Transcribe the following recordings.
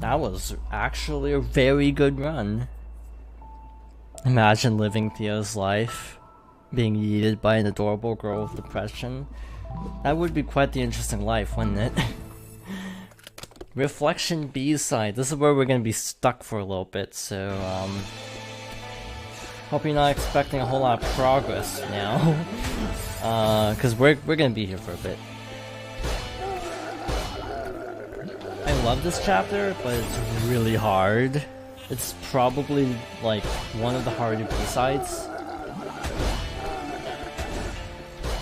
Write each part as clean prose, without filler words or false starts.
That was actually a very good run. Imagine living Theo's life, being yeeted by an adorable girl with depression. That would be quite the interesting life, wouldn't it? Reflection B-side. This is where we're gonna be stuck for a little bit, so hope you're not expecting a whole lot of progress now. Cause we're gonna be here for a bit. I love this chapter, but it's really hard. It's probably like one of the harder B-sides.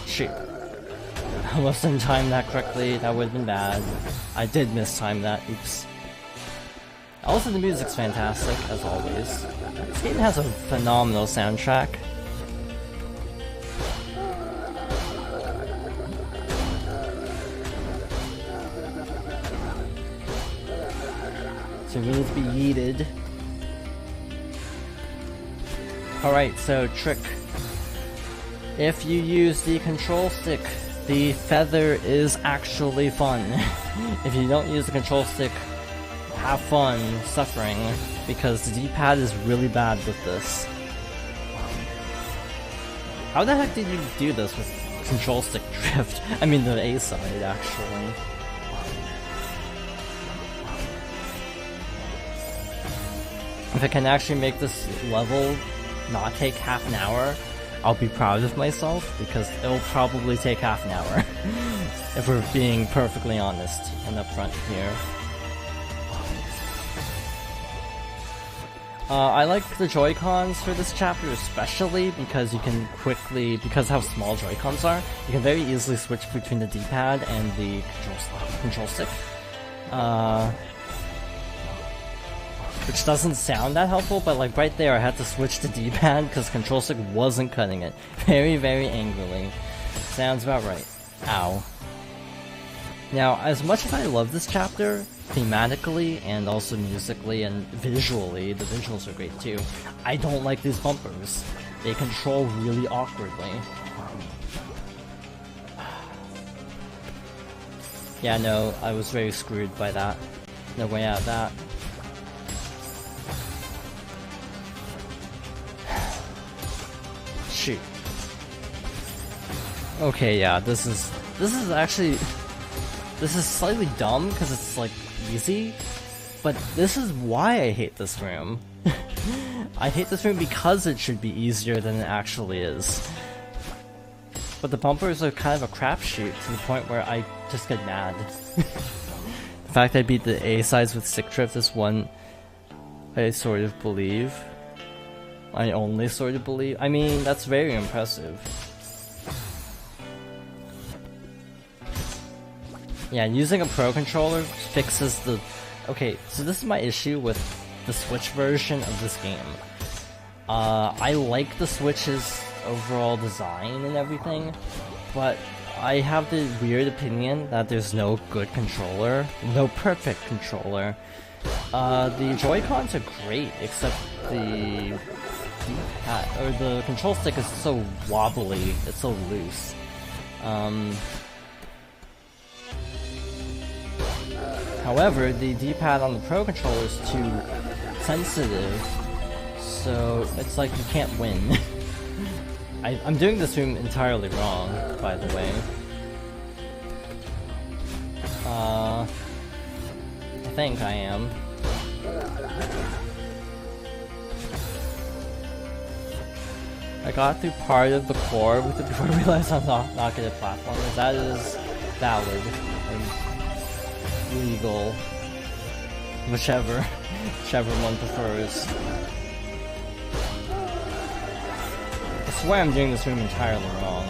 Shoot. I almost didn't time that correctly, that would have been bad. I did mistime that, oops. Also, the music's fantastic, as always. This game has a phenomenal soundtrack. So we need to be yeeted. Alright, so trick. If you use the control stick, the feather is actually fun. If you don't use the control stick, have fun suffering, because the D-pad is really bad with this. How the heck did you do this with control stick drift? I mean the A side, actually. If I can actually make this level not take half an hour, I'll be proud of myself, because it'll probably take half an hour. If we're being perfectly honest and upfront here. I like the Joy-Cons for this chapter especially, because you can quickly, because how small Joy-Cons are, you can very easily switch between the D-pad and the control stick. Which doesn't sound that helpful, but like right there I had to switch to D-pad because control stick wasn't cutting it. Very, very angrily. Sounds about right. Ow. Now, as much as I love this chapter, thematically and also musically and visually, the visuals are great too, I don't like these bumpers. They control really awkwardly. Yeah, no, I was very screwed by that. No way out of that. Shoot. Okay, yeah, this is actually, this is slightly dumb because it's like easy, but this is why I hate this room. I hate this room because it should be easier than it actually is. But the bumpers are kind of a crapshoot to the point where I just get mad. The fact I beat the A sides with stick drift is one I sort of believe. I only sort of believe. I mean, that's very impressive. Yeah, using a Pro Controller fixes the... Okay, so this is my issue with the Switch version of this game. I like the Switch's overall design and everything, but I have the weird opinion that there's no good controller, no perfect controller. The Joy-Cons are great, except the D-pad, or the control stick is so wobbly, it's so loose. However, the D-pad on the Pro Controller is too sensitive, so it's like you can't win. I'm doing this room entirely wrong, by the way. I think I am. I got through part of the core with it before I realized I'm not good at platformers. That is valid and legal. Whichever one prefers. I swear I'm doing this room entirely wrong.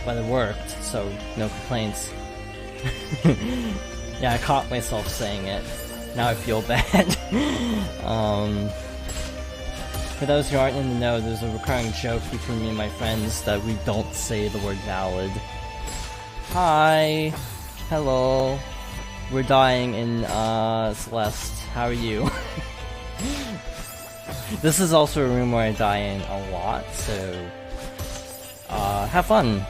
But it worked, so no complaints. Yeah, I caught myself saying it. Now I feel bad. For those who aren't in the know, there's a recurring joke between me and my friends that we don't say the word valid. Hi! Hello! We're dying in, Celeste. How are you? This is also a room where I die in a lot, so... have fun!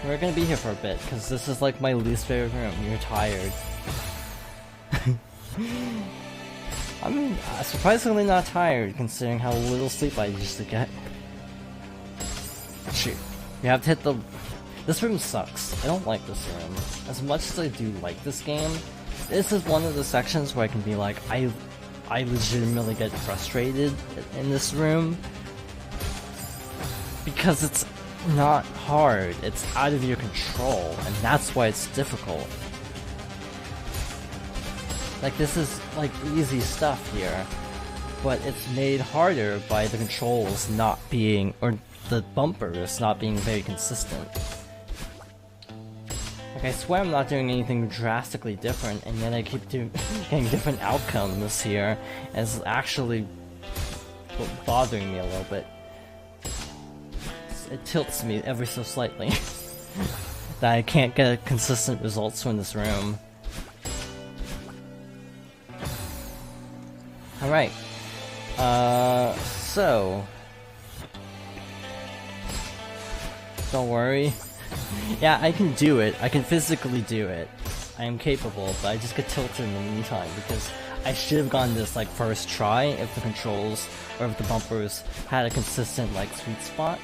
we're gonna be here for a bit, because this is like my least favorite room. You're tired. I'm surprisingly not tired, considering how little sleep I usually get. Shoot. You have to hit the... This room sucks. I don't like this room. As much as I do like this game, this is one of the sections where I can be like, I legitimately get frustrated in this room. Because it's not hard, it's out of your control, and that's why it's difficult. Like, this is like easy stuff here, but it's made harder by the controls not being, or the bumpers not being very consistent. Like, I swear I'm not doing anything drastically different, and yet I keep getting different outcomes here, and it's actually bothering me a little bit. It tilts me ever so slightly that I can't get consistent results from this room. Alright, so... Don't worry. Yeah, I can do it. I can physically do it. I am capable, but I just get tilted in the meantime because I should have gotten this like first try if the controls or if the bumpers had a consistent like sweet spot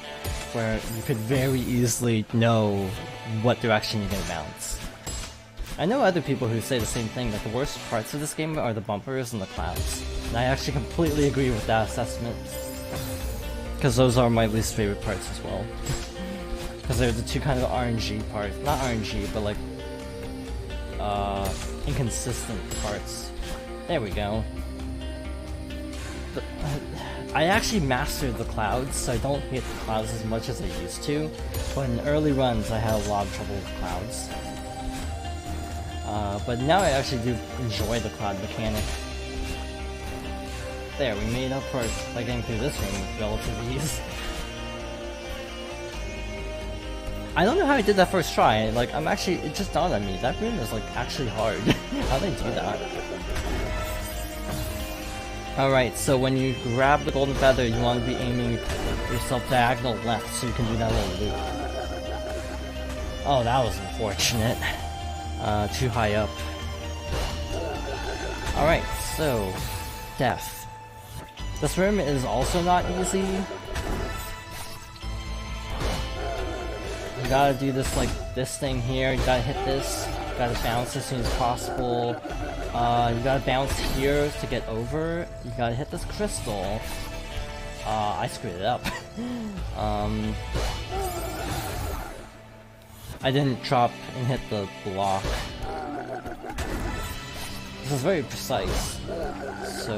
where you could very easily know what direction you're gonna bounce. I know other people who say the same thing, that the worst parts of this game are the bumpers and the clouds. And I actually completely agree with that assessment. Because those are my least favorite parts as well. Because they're the two kind of RNG parts. Not RNG, but like... inconsistent parts. There we go. I actually mastered the clouds, so I don't hit the clouds as much as I used to. But in early runs, I had a lot of trouble with clouds. But now I actually do enjoy the cloud mechanic. There, we made up for it by getting through this room with relative ease. I don't know how I did that first try. Like, I'm actually, it just dawned on me, that room is like actually hard. How did I do that? Alright, so when you grab the golden feather, you want to be aiming yourself diagonal left so you can do that little loop. Oh, that was unfortunate. Too high up. Alright, so... Death. This room is also not easy. You gotta do this, like, this thing here, you gotta hit this, you gotta bounce as soon as possible. You gotta bounce here to get over, you gotta hit this crystal. I screwed it up. I didn't drop and hit the block. This is very precise, so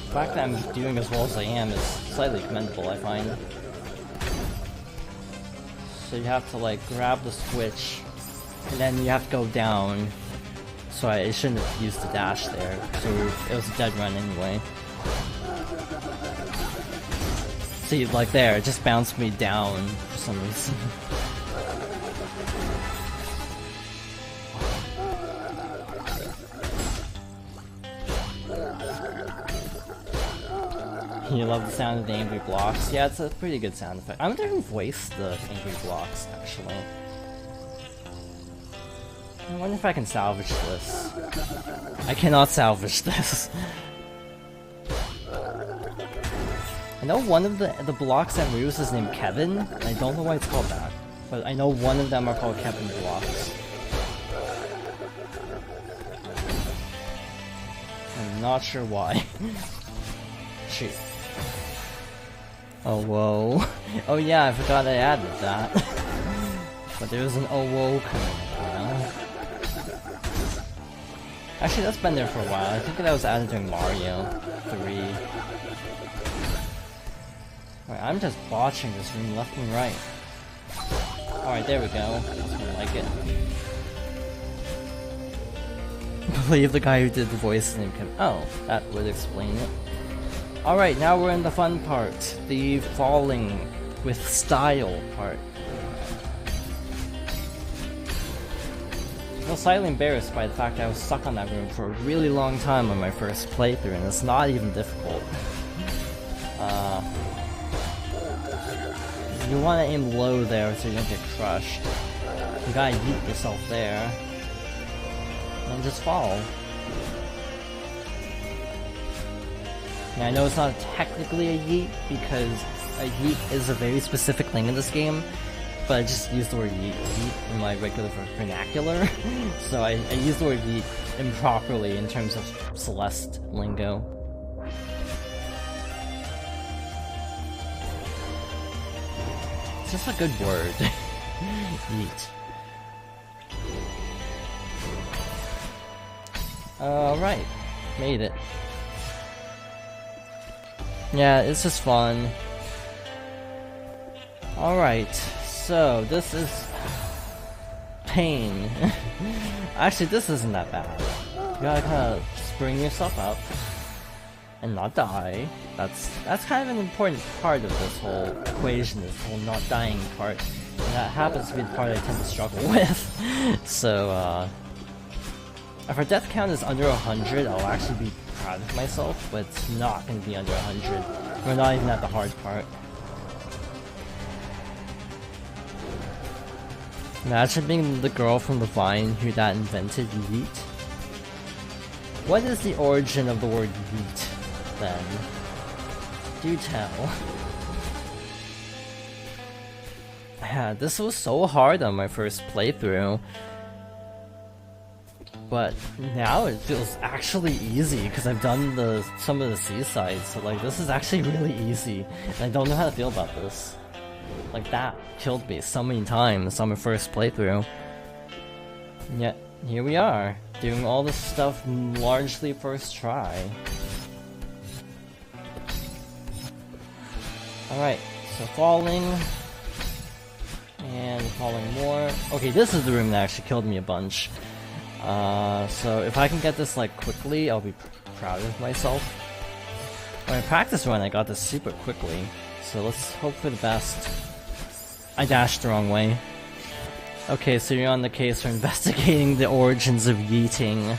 the fact that I'm doing as well as I am is slightly commendable, I find. So you have to like grab the switch, and then you have to go down. So I shouldn't have used the dash there, so it was a dead run anyway. See, like there, it just bounced me down for some reason. You love the sound of the angry blocks? Yeah, it's a pretty good sound effect. I wonder who voiced the angry blocks, actually. I wonder if I can salvage this. I cannot salvage this. I know one of the blocks that moves is named Kevin, and I don't know why it's called that. But I know one of them are called Kevin blocks. I'm not sure why. Shoot. Oh whoa. Oh yeah, I forgot I added that. But there was an oh whoa coming, you know? Actually, that's been there for a while. I think that was added during Mario 3. Alright, I'm just botching this room left and right. Alright, there we go. That's more like it. I believe the guy who did the voice named Kevin. Oh, that would explain it. Alright, now we're in the fun part. The falling with style part. I was slightly embarrassed by the fact that I was stuck on that room for a really long time on my first playthrough, and it's not even difficult. you want to aim low there so you don't get crushed. You gotta yeet yourself there. And just fall. Now, I know it's not technically a yeet because a yeet is a very specific thing in this game, but I just use the word yeet in my regular vernacular. So I use the word yeet improperly in terms of Celeste lingo. It's just a good word. Yeet. Alright. Made it. Yeah, it's just fun. Alright, so this is pain. Actually, this isn't that bad. You gotta kind of spring yourself up and not die. That's kind of an important part of this whole equation, this whole not dying part. And that happens to be the part I tend to struggle with. So, if our death count is under 100, I'll actually be proud of myself, but it's not going to be under 100. We're not even at the hard part. Imagine being the girl from the Vine who that invented yeet. What is the origin of the word yeet, then? Do tell. Yeah, this was so hard on my first playthrough. But now it feels actually easy because I've done some of the seasides, so like this is actually really easy. And I don't know how to feel about this. Like that killed me so many times on my first playthrough. And yet, here we are, doing all this stuff largely first try. Alright, so falling. And falling more. Okay, this is the room that actually killed me a bunch. So if I can get this like quickly, I'll be proud of myself. When I practice run, I got this super quickly. So let's hope for the best. I dashed the wrong way. Okay, so you're on the case for investigating the origins of yeeting.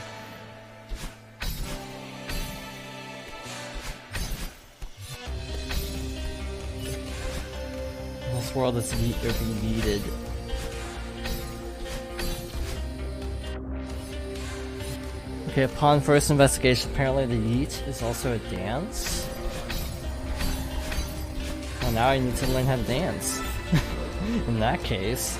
This world is yeet or be yeeted. Okay, upon first investigation, apparently the yeet is also a dance. Well, now I need to learn how to dance. In that case.